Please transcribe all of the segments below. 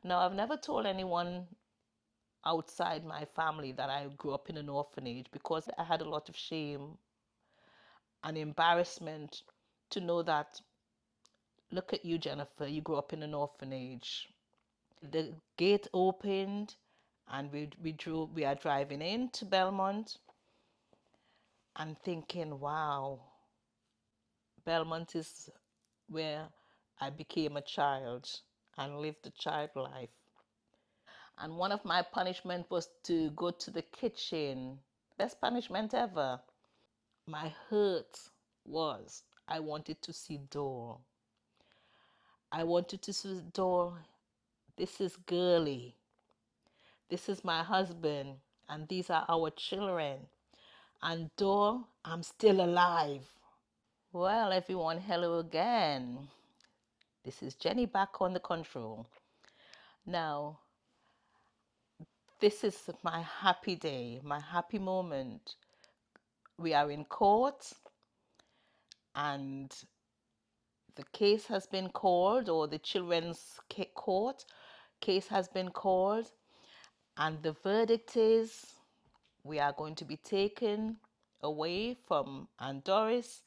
Now, I've never told anyone outside my family that I grew up in an orphanage because I had a lot of shame and embarrassment to know that, look at you, Jennifer, you grew up in an orphanage. The gate opened and we are driving into Belmont and thinking, wow, Belmont is where I became a child and lived a child life. And one of my punishment was to go to the kitchen. Best punishment ever. My hurt was I wanted to see Dole. I wanted to see Dole. This is girly. This is my husband, and these are our children. And Dole, I'm still alive. Well, everyone, hello again. This is Jenny back on the control. Now, this is my happy day, my happy moment. We are in court, and the case has been called, or the children's court case has been called, and the verdict is we are going to be taken away from Andoris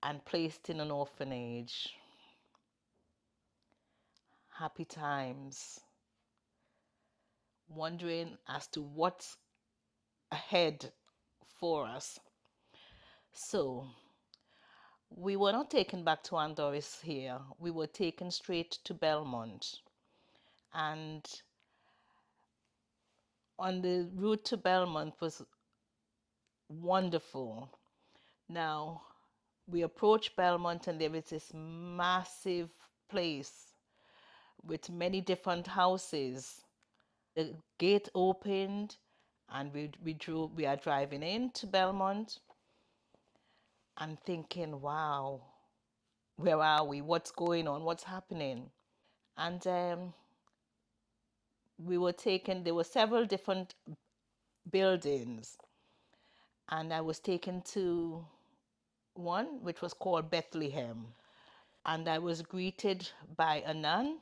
and placed in an orphanage. Happy times. Wondering as to what's ahead for us. So, we were not taken back to Andoris here. We were taken straight to Belmont. And on the route to Belmont was wonderful. Now, we approached Belmont and there is this massive place with many different houses. The gate opened and we are driving into Belmont and thinking, wow, where are we? What's going on? What's happening? And we were taken, there were several different buildings, and I was taken to one which was called Bethlehem. And I was greeted by a nun,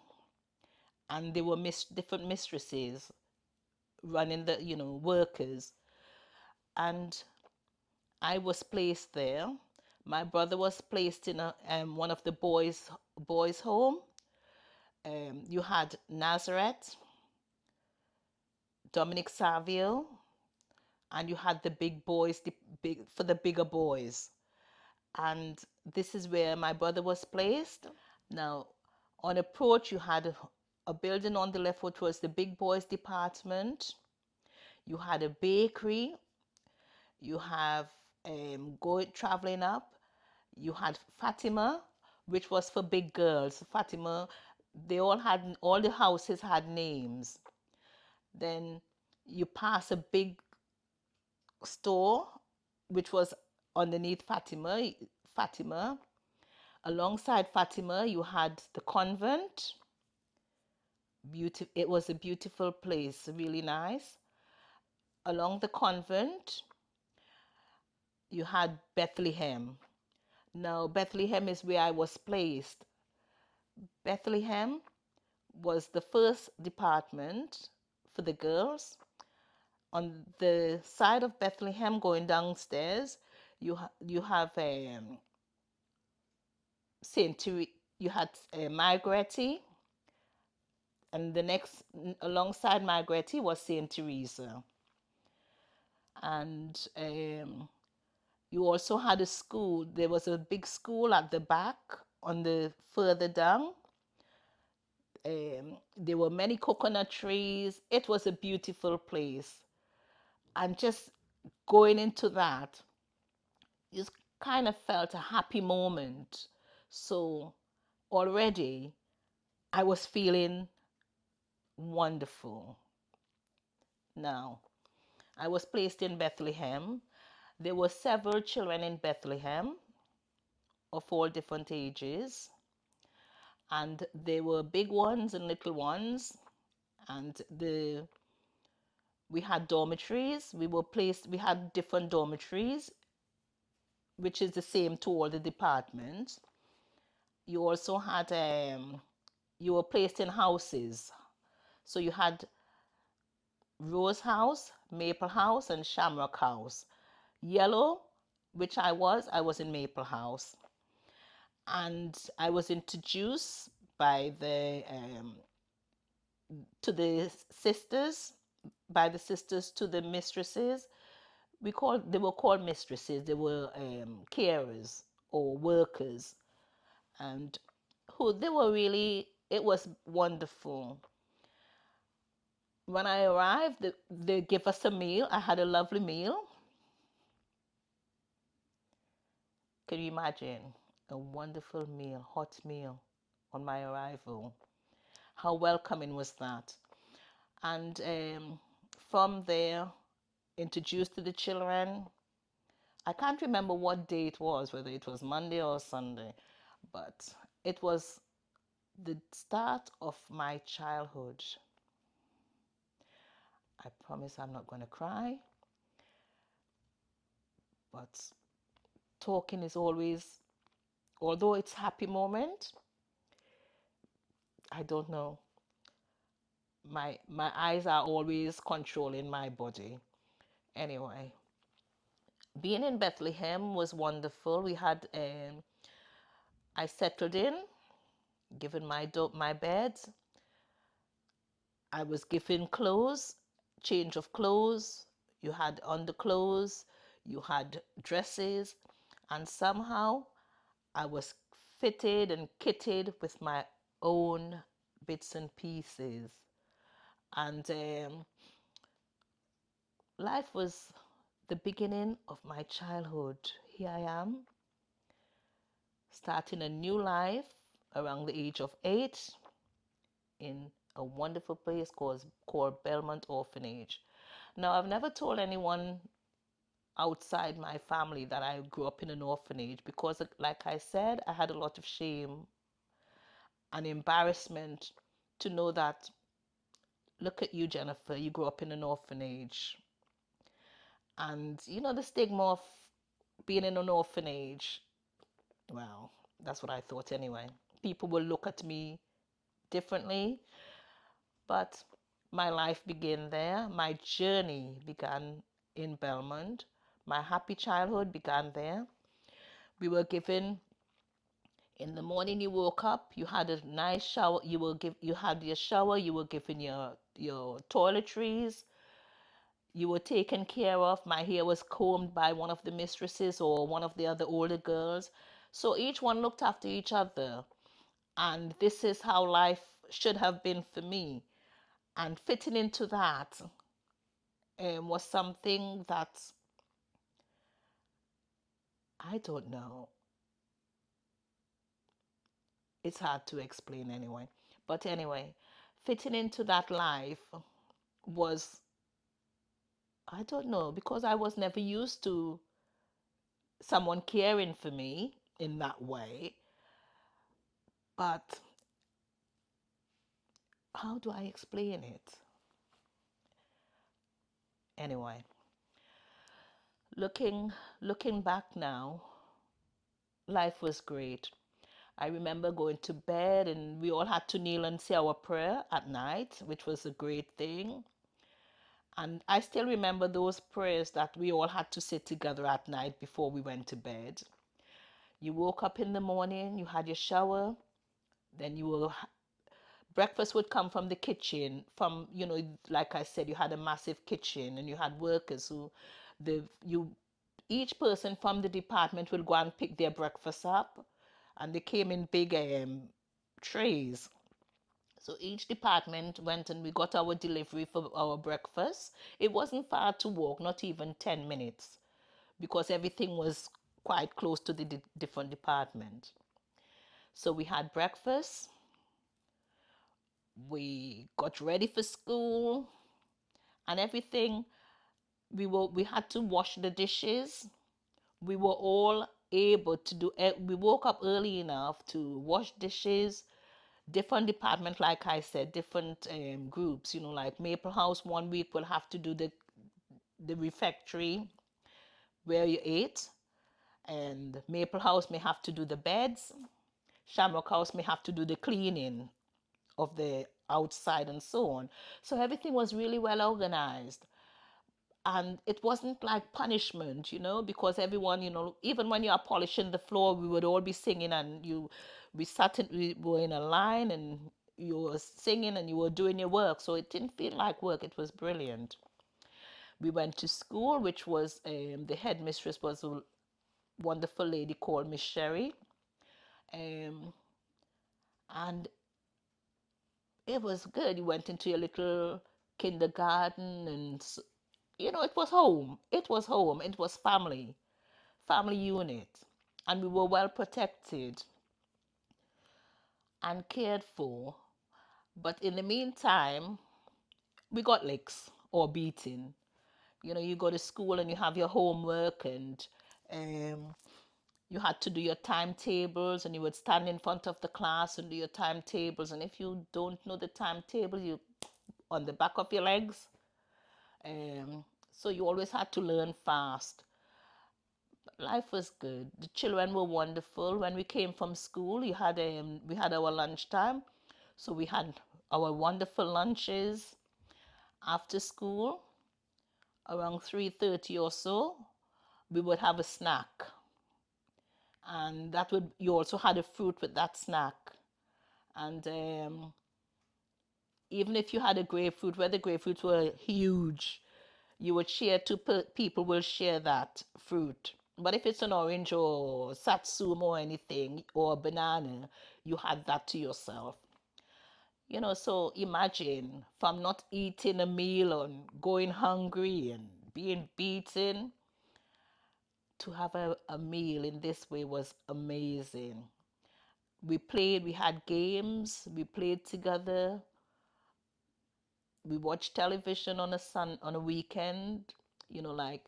and there were different mistresses running the, workers. And I was placed there. My brother was placed in one of the boys' home. You had Nazareth, Dominic Savio, and you had the big boys, for the bigger boys. And this is where my brother was placed. Now, on approach, you had a building on the left, which was the big boys department. You had a bakery. You have going traveling up. You had Fatima, which was for big girls. Fatima, all the houses had names. Then you pass a big store, which was underneath Fatima. Fatima. Alongside Fatima, you had the convent. It was a beautiful place, really nice. Along the convent, you had Bethlehem. Now, Bethlehem is where I was placed. Bethlehem was the first department for the girls. On the side of Bethlehem, going downstairs, you have Saint Therese. You had Margaretty, and the next alongside Margaretty was Saint Teresa, and you also had a school. There was a big school at the back on the further down. There were many coconut trees. It was a beautiful place. And just going into that, you kind of felt a happy moment. So already I was feeling wonderful. Now, I was placed in Bethlehem. There were several children in Bethlehem of all different ages, and there were big ones and little ones, and we had dormitories. We had different dormitories, which is the same to all the departments. You also had you were placed in houses. So you had Rose House, Maple House, and Shamrock House. Yellow, which I was in Maple House. And I was introduced by the sisters, by the sisters to the mistresses. They were called mistresses. They were carers or workers, and who they were really. It was wonderful. When I arrived, they gave us a meal. I had a lovely meal. Can you imagine a wonderful meal, hot meal, on my arrival? How welcoming was that? And from there, introduced to the children. I can't remember what day it was, whether it was Monday or Sunday, but it was the start of my childhood. I promise I'm not going to cry, but talking is always, although it's happy moment, I don't know. My eyes are always controlling my body. Anyway, being in Bethlehem was wonderful. I settled in, given my bed. I was given clothes, change of clothes. You had underclothes, you had dresses, and somehow I was fitted and kitted with my own bits and pieces. And life was the beginning of my childhood. Here I am, starting a new life around the age of 8 in a wonderful place called Belmont Orphanage. Now, I've never told anyone outside my family that I grew up in an orphanage because, like I said, I had a lot of shame and embarrassment to know that, look at you, Jennifer, you grew up in an orphanage. And you know, the stigma of being in an orphanage, well, that's what I thought anyway. People will look at me differently, but my life began there. My journey began in Belmont. My happy childhood began there. We were given, in the morning you woke up, you had a nice shower, you had your shower, you were given your toiletries, you were taken care of. My hair was combed by one of the mistresses or one of the other older girls. So each one looked after each other. And this is how life should have been for me. And fitting into that was something that I don't know. It's hard to explain anyway. But anyway, fitting into that life was, I don't know, because I was never used to someone caring for me in that way. But how do I explain it? Anyway, looking looking back now, life was great. I remember going to bed and we all had to kneel and say our prayer at night, which was a great thing. And I still remember those prayers that we all had to sit together at night before we went to bed. You woke up in the morning, you had your shower, then breakfast would come from the kitchen. From, like I said, you had a massive kitchen and you had workers who, the you each person from the department will go and pick their breakfast up, and they came in big trays. So each department went and we got our delivery for our breakfast. It wasn't far to walk, not even 10 minutes, because everything was quite close to the different department. So we had breakfast, we got ready for school and everything. We had to wash the dishes. We were all able to do it. We woke up early enough to wash dishes. Different department, like I said, different groups. Like Maple House, 1 week will have to do the refectory where you ate, and Maple House may have to do the beds. Shamrock House may have to do the cleaning of the outside and so on. So everything was really well organized. And it wasn't like punishment, because everyone, even when you are polishing the floor, we would all be singing, and we were in a line, and you were singing and you were doing your work. So it didn't feel like work. It was brilliant. We went to school, which was the headmistress was a wonderful lady called Miss Sherry, um, and it was good. You went into your little kindergarten, and it was home. It was home. It was family unit, and we were well protected and cared for. But in the meantime, we got licks or beating. You go to school and you have your homework, and um, you had to do your timetables, and you would stand in front of the class and do your timetables. And if you don't know the timetable, you on the back of your legs. So you always had to learn fast. Life was good. The children were wonderful. When we came from school, we had our lunchtime, so we had our wonderful lunches after school. Around 3:30 or so, we would have a snack, and that would you also had a fruit with that snack. And even if you had a grapefruit, where the grapefruits were huge, you would share two people will share that fruit. But if it's an orange or satsuma or anything or a banana, you had that to yourself. So imagine from not eating a meal and going hungry and being beaten to have a meal in this way was amazing. We had games, we played together, we watched television on a weekend. Like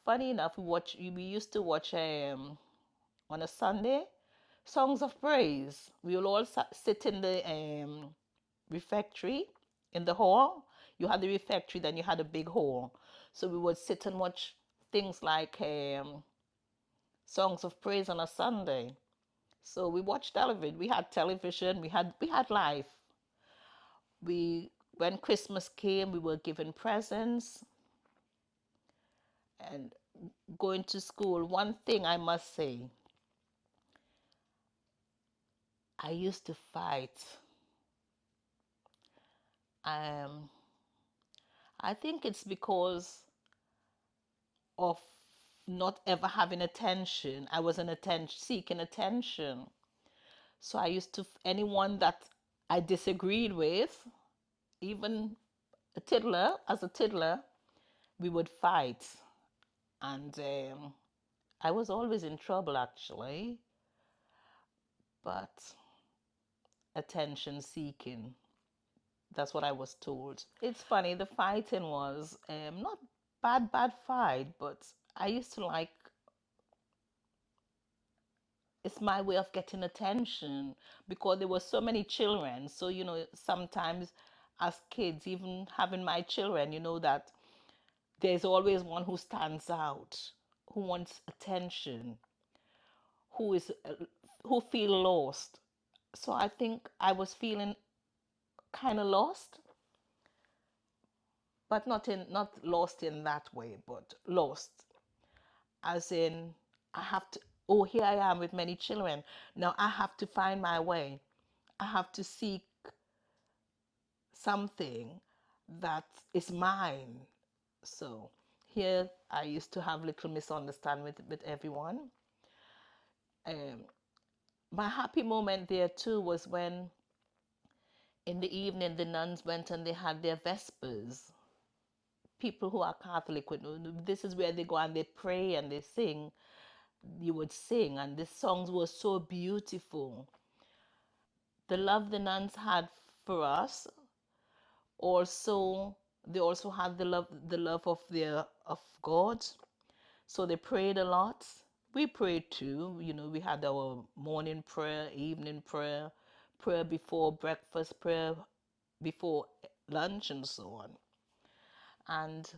funny enough, we used to watch on a Sunday songs of praise. We will all sit in the refectory in the hall. You had the refectory, then you had a big hall. So we would sit and watch things like songs of praise on a Sunday. So we watched television. We had television. We had life. We When Christmas came, we were given presents and going to school. One thing I must say, I used to fight. Um, I think it's because of not ever having attention. I was an attention seeking attention. So I used to anyone that I disagreed with, even as a tiddler, we would fight, and I was always in trouble actually, but attention seeking. That's what I was told. It's funny. The fighting was not bad fight, but I used to like it's my way of getting attention because there were so many children. So, sometimes as kids, even having my children, that there's always one who stands out, who wants attention, who is who feel lost. So I think I was feeling kind of lost, but not lost in that way, but lost as in I have to. Oh, here I am with many children. Now I have to find my way. I have to seek something that is mine. So here I used to have little misunderstanding with everyone. Um, my happy moment there too was when in the evening the nuns went and they had their vespers. People who are Catholic would know this is where they go and they pray and they sing. You would sing, and the songs were so beautiful. The love the nuns had for us also they also had the love of God. So they prayed a lot. We prayed too. We had our morning prayer, evening prayer, prayer before breakfast, prayer before lunch, and so on. And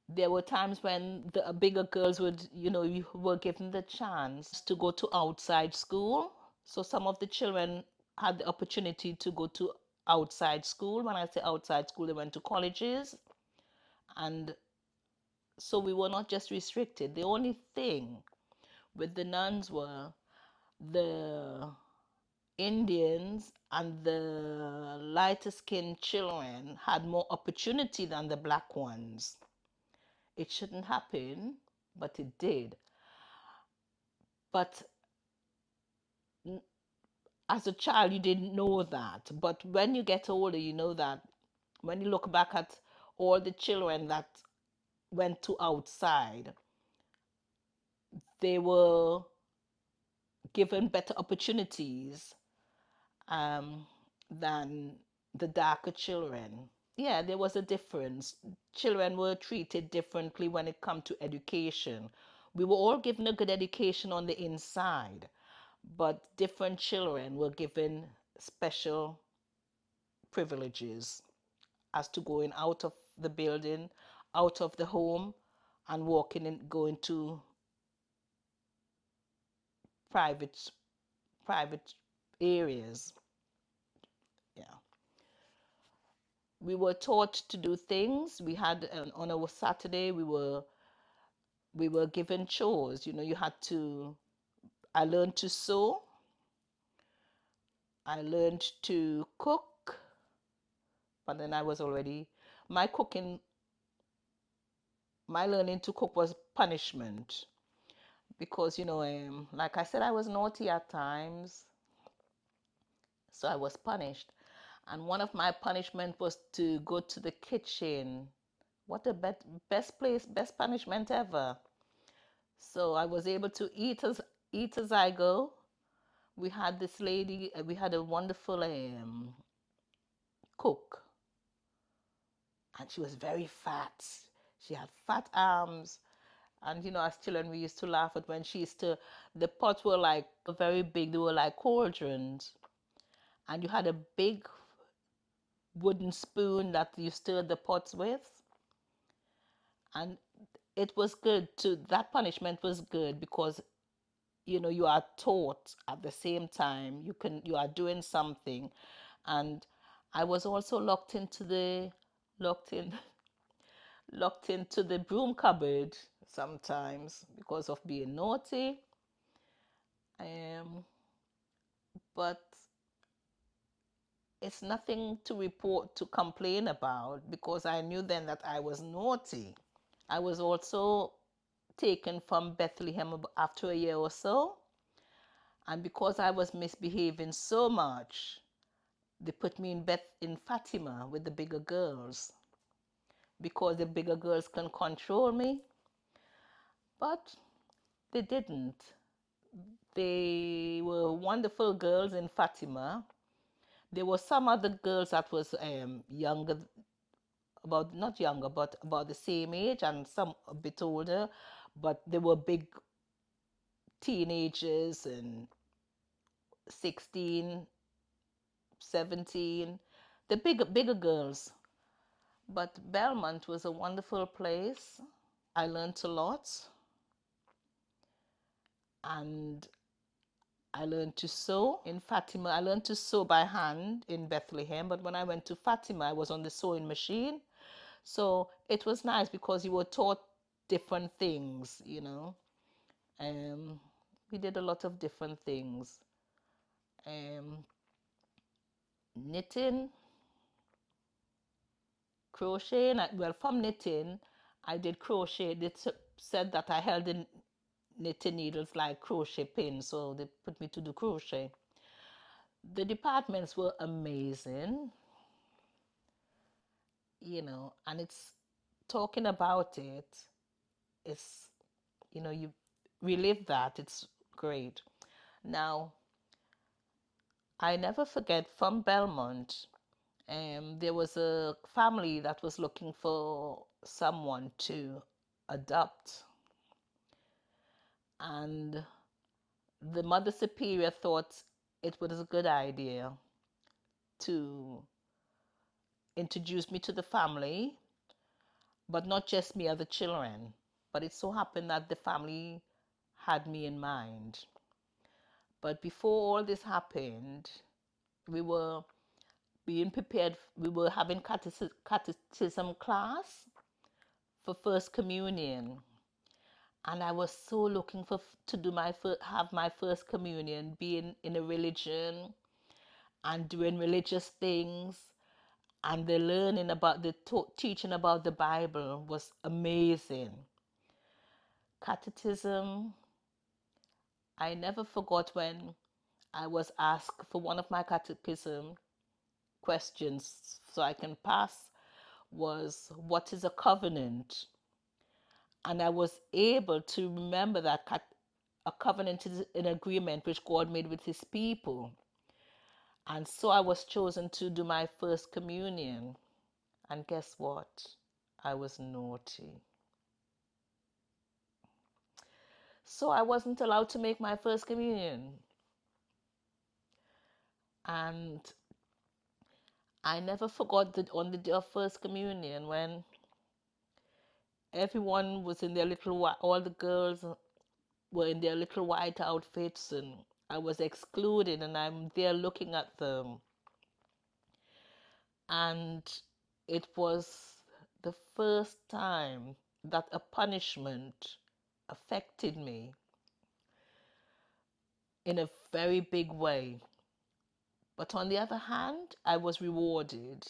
there were times when the bigger girls you were given the chance to go to outside school. So some of the children had the opportunity to go to outside school. When I say outside school, they went to colleges. And so we were not just restricted. The only thing with the nuns were the Indians and the lighter skinned children had more opportunity than the black ones. It shouldn't happen, but it did. But as a child, you didn't know that. But when you get older, you know that when you look back at all the children that went to outside, they were given better opportunities um, than the darker children. Yeah, there was a difference. Children were treated differently when it come to education. We were all given a good education on the inside, but different children were given special privileges as to going out of the building, out of the home, and walking and going to private private areas. Yeah. We were taught to do things. We had on a Saturday we were given chores. You had to. I learned to sew. I learned to cook, but then I was already my cooking. My learning to cook was punishment because like I said, I was naughty at times, so I was punished. And one of my punishment was to go to the kitchen. What a best punishment ever. So I was able to eat as I go. We had this lady. We had a wonderful cook, and she was very fat. She had fat arms, and as children, we used to laugh at when she used to. The pots were like very big. They were like cauldrons, and you had a big wooden spoon that you stirred the pots with, and it was good too. That punishment was good because you are taught at the same time. You are doing something. And I was also locked in locked into the broom cupboard sometimes because of being naughty. um but it's nothing to report, to complain about, because I knew then that I was naughty. I was also taken from Bethlehem after a year or so, and because I was misbehaving so much, they put me in Fatima with the bigger girls because the bigger girls can control me, but they didn't. They were wonderful girls in Fatima. There were some other girls that was younger, about not younger, but about the same age, and some a bit older, but they were big teenagers and 16, 17, the bigger girls. But Belmont was a wonderful place. I learned a lot, and I learned to sew in Fatima. I learned to sew by hand in Bethlehem, but when I went to Fatima, I was on the sewing machine. So it was nice because you were taught different things. Um, we did a lot of different things. Um, Knitting, crocheting. Well, from knitting, I did crochet. They said that I held the knitting needles like crochet pins, so they put me to do crochet. The departments were amazing, and it's talking about it. It's, you relive that. It's great. Now, I never forget from Belmont, there was a family that was looking for someone to adopt, and the mother superior thought it was a good idea to introduce me to the family, but not just me, other children. But it so happened that the family had me in mind. But before all this happened, we were being prepared. We were having catechism class for First Communion, and I was so looking for to do have my First Communion, being in a religion and doing religious things, and the learning about the teaching about the Bible was amazing. Catechism, I never forgot when I was asked for one of my catechism questions so I can pass was, what is a covenant? And I was able to remember that a covenant is an agreement which God made with his people. And so I was chosen to do my First Communion. And guess what? I was naughty. So I wasn't allowed to make my First Communion. And I never forgot that on the day of First Communion, when everyone was in their all the girls were in their little white outfits, and I was excluded, and I'm there looking at them. And it was the first time that a punishment affected me in a very big way. But on the other hand, I was rewarded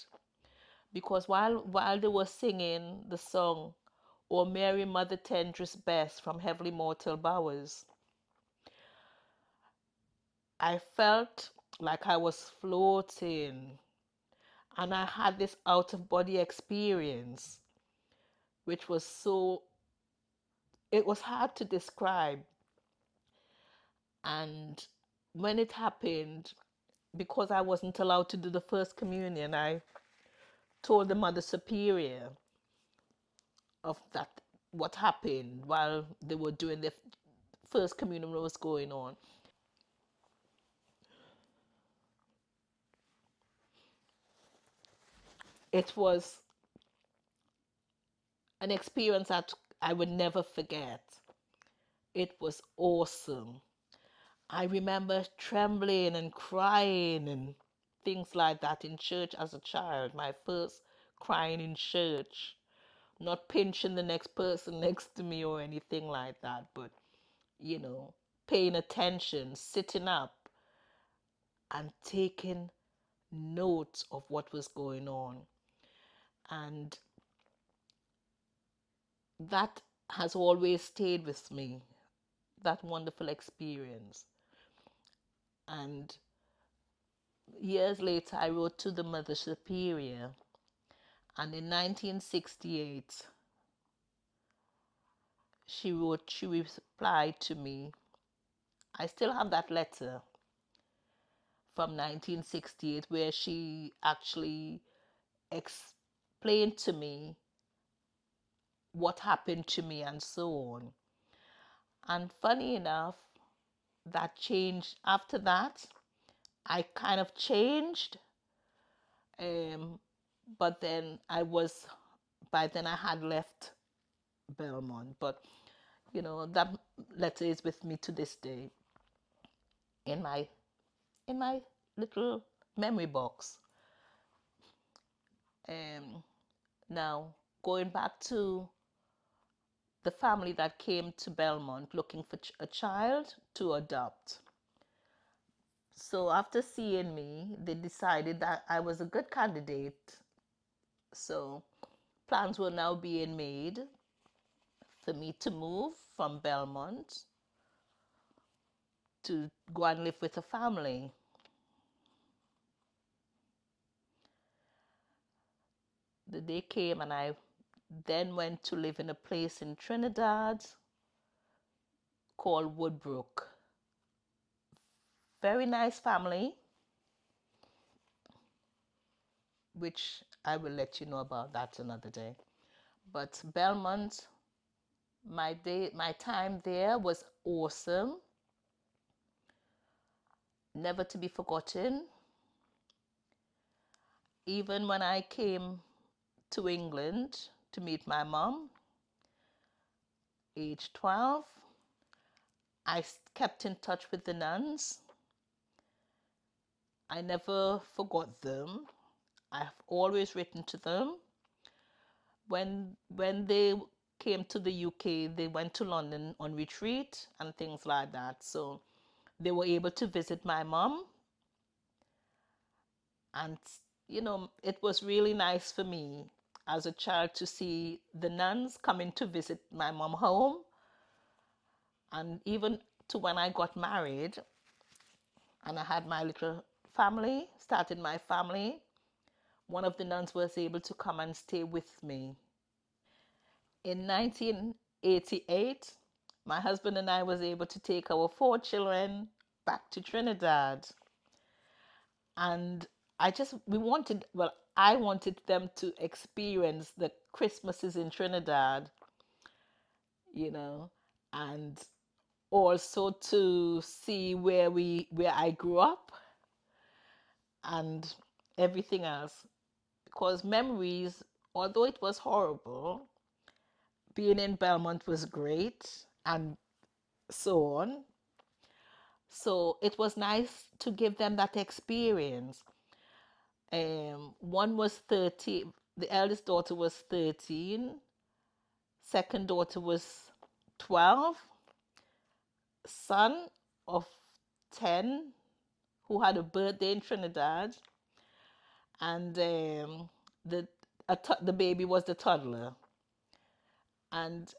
because while they were singing the song, "O Mary, Mother Tenderest Best" from Heavenly Mortal Bowers, I felt like I was floating, and I had this out of body experience, which was it was hard to describe. And when it happened, because I wasn't allowed to do the First Communion, I told the Mother Superior of that, what happened while they were doing the First Communion was going on. It was an experience that I would never forget. It was awesome. I remember trembling and crying and things like that in church as a child. My first crying in church, not pinching the next person next to me or anything like that, but, paying attention, sitting up and taking notes of what was going on. And that has always stayed with me, that wonderful experience. And years later, I wrote to the Mother Superior, and in 1968, she replied to me. I still have that letter from 1968 where she actually explained to me what happened to me and so on. And funny enough, that changed after that. I kind of changed, um, but then by then I had left Belmont. But that letter is with me to this day in my little memory box. Now, going back to the family that came to Belmont looking for a child to adopt. So after seeing me, they decided that I was a good candidate. So plans were now being made for me to move from Belmont to go and live with a family. The day came and I then went to live in a place in Trinidad called Woodbrook. Very nice family, which I will let you know about that another day. But Belmont, my time there was awesome, never to be forgotten. Even when I came to England to meet my mom, age 12, I kept in touch with the nuns. I never forgot them. I've always written to them. When they came to the UK, they went to London on retreat and things like that. So they were able to visit my mom, and it was really nice for me as a child to see the nuns coming to visit my mom home. And even to when I got married and I had my little family, started my family, one of the nuns was able to come and stay with me. In 1988, my husband and I was able to take our 4 children back to Trinidad. And I wanted them to experience the Christmases in Trinidad, you know, and also to see where I grew up and everything else. Because memories, although it was horrible, being in Belmont was great and so on. So it was nice to give them that experience. One was 30, the eldest daughter was 13, second daughter was 12, son of 10 who had a birthday in Trinidad, and the baby was the toddler. And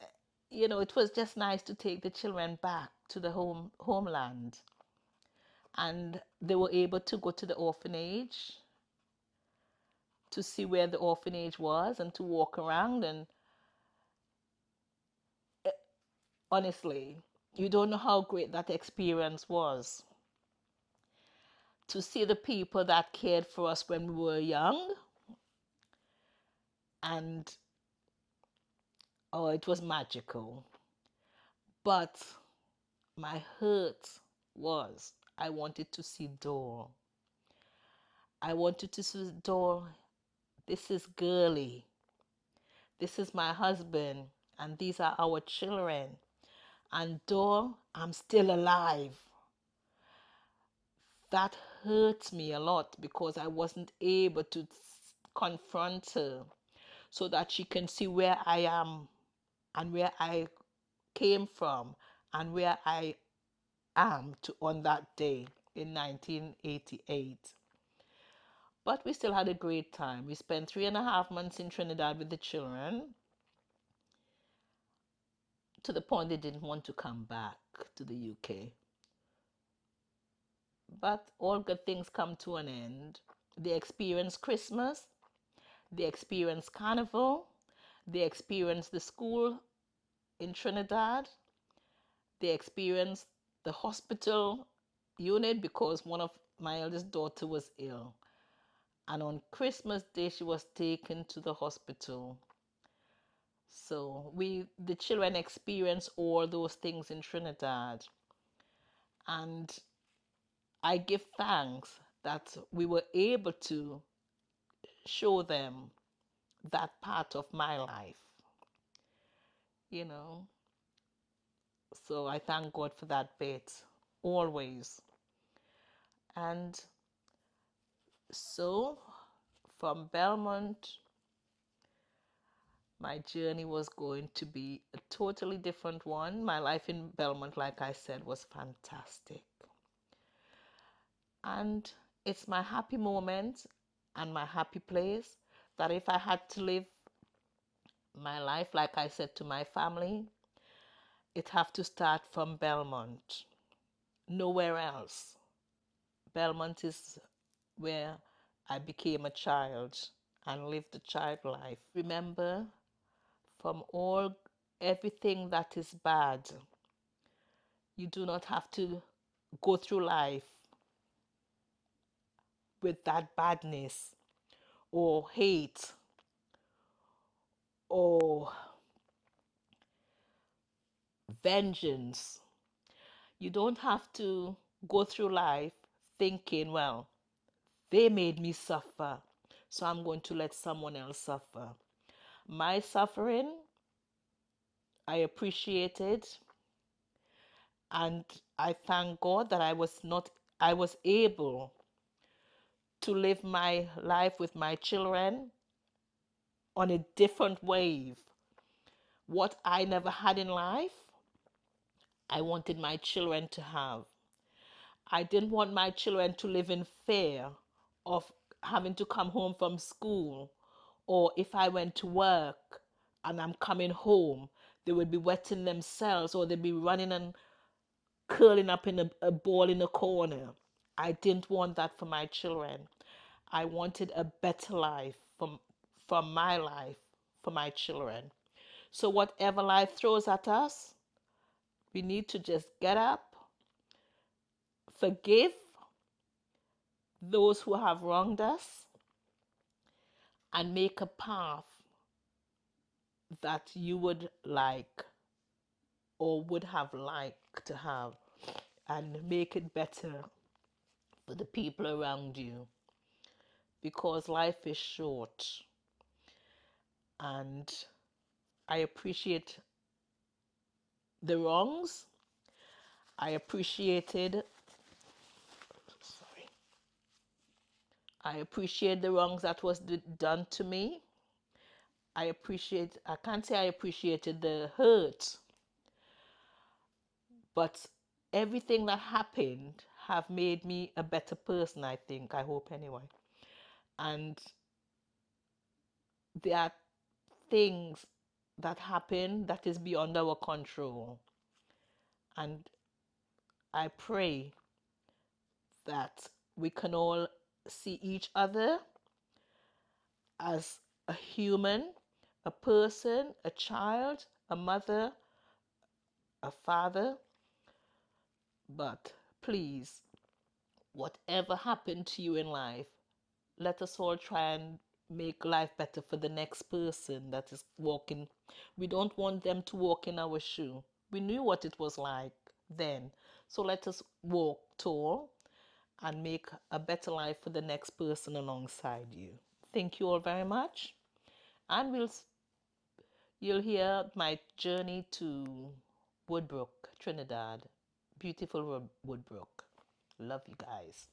it was just nice to take the children back to the homeland, and they were able to go to the orphanage to see where the orphanage was and to walk around. And honestly, you don't know how great that experience was to see the people that cared for us when we were young. And oh, it was magical. But my hurt was I wanted to see Dor. I wanted to see Dor. This is girly. This is my husband, and these are our children. And Dor, I'm still alive. That hurts me a lot because I wasn't able to confront her so that she can see where I am and where I came from and where I am on that day in 1988. But we still had a great time. We spent 3.5 months in Trinidad with the children to the point they didn't want to come back to the UK. But all good things come to an end. They experienced Christmas, they experienced Carnival, they experienced the school in Trinidad, they experienced the hospital unit because one of my eldest daughter was ill. And on Christmas Day, she was taken to the hospital. So the children experienced all those things in Trinidad. And I give thanks that we were able to show them that part of my life, you know. So I thank God for that bit, always. And so from Belmont, my journey was going to be a totally different one. My life in Belmont, like I said, was fantastic. And it's my happy moment and my happy place that if I had to live my life, like I said to my family, it have to start from Belmont, nowhere else. Belmont is where I became a child and lived a child life. Remember, from everything that is bad, you do not have to go through life with that badness or hate or vengeance. You don't have to go through life thinking, well, they made me suffer, so I'm going to let someone else suffer. My suffering, I appreciate it, and I thank God that I was able to live my life with my children on a different wave. What I never had in life, I wanted my children to have. I didn't want my children to live in fear of having to come home from school, or if I went to work and I'm coming home, they would be wetting themselves, or they'd be running and curling up in a ball in a corner. I didn't want that for my children. I wanted a better life from my life for my children. So whatever life throws at us, we need to just get up, forgive those who have wronged us, and make a path that you would like or would have liked to have, and make it better for the people around you, because life is short. And I appreciate the wrongs. I appreciated, sorry, I appreciate the wrongs that was done to me. I can't say I appreciated the hurt, but everything that happened have made me a better person, I think. I hope anyway. And there are things that happen that is beyond our control. And I pray that we can all see each other as a human, a person, a child, a mother, a father. But please, whatever happened to you in life, let us all try and make life better for the next person that is walking. We don't want them to walk in our shoe. We knew what it was like then. So let us walk tall and make a better life for the next person alongside you. Thank you all very much. And you'll hear my journey to Woodbrook, Trinidad. Beautiful Woodbrook. Love you guys.